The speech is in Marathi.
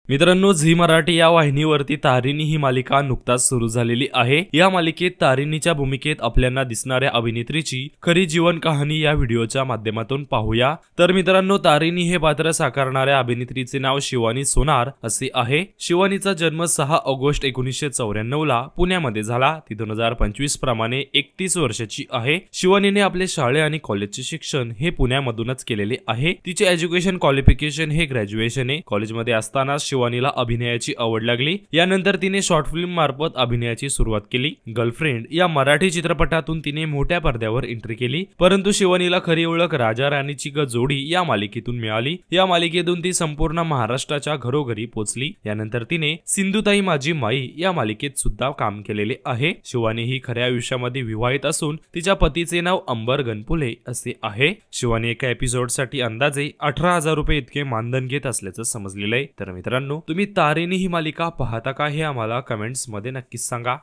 मित्रांनो, झी मराठी या वाहिनीवरती तारिणी ही मालिका नुकताच सुरू झालेली आहे। या मालिकेत तारिणीच्या भूमिकेत आपल्याला दिसणाऱ्या अभिनेत्रीची खरी जीवन कहाणी या व्हिडिओच्या माध्यमातून पाहूया। तर मित्रांनो, तारिणी हे पात्र साकारणाऱ्या अभिनेत्रीचे नाव शिवानी सोनार असे आहे। शिवानीचा जन्म 6 ऑगस्ट 1994 ला पुण्यामध्ये झाला। ती 2025 प्रमाणे 31 वर्षाची आहे। शिवानीने आपले शाळे आणि कॉलेजचे शिक्षण हे पुण्यामधूनच केलेले आहे। तिचे एज्युकेशन क्वालिफिकेशन हे ग्रॅज्युएशन आहे। कॉलेजमध्ये असताना शिवानीला अभिनयाची आवड लागली। यानंतर तिने शॉर्ट फिल्म मार्फत अभिनयाची सुरुवात केली। गर्लफ्रेंड या मराठी चित्रपटातून तिने मोठ्या पडद्यावर एंट्री केली, परंतु शिवानीला खरी ओळख राजा राणीची जोडी या मालिकेतून मिळाली। या मालिकेतून ती संपूर्ण महाराष्ट्राच्या घरोघरी पोहोचली। यानंतर तिने सिंधुताई माझी माई या मालिकेत सुद्धा काम केलेले आहे। शिवानी ही खऱ्या आयुष्यामध्ये विवाहित असून तिच्या पतीचे नाव अंबर गणपुले असे आहे। शिवानी एका एपिसोडसाठी अंदाजे 18,000 रुपये इतके मानधन घेत असल्याचं समजलेलं आहे। तर मित्रांनो, तुम्ही तारिणी ही मालिका पाहता का हे आम्हाला कमेंट्स मध्ये नक्कीच सांगा।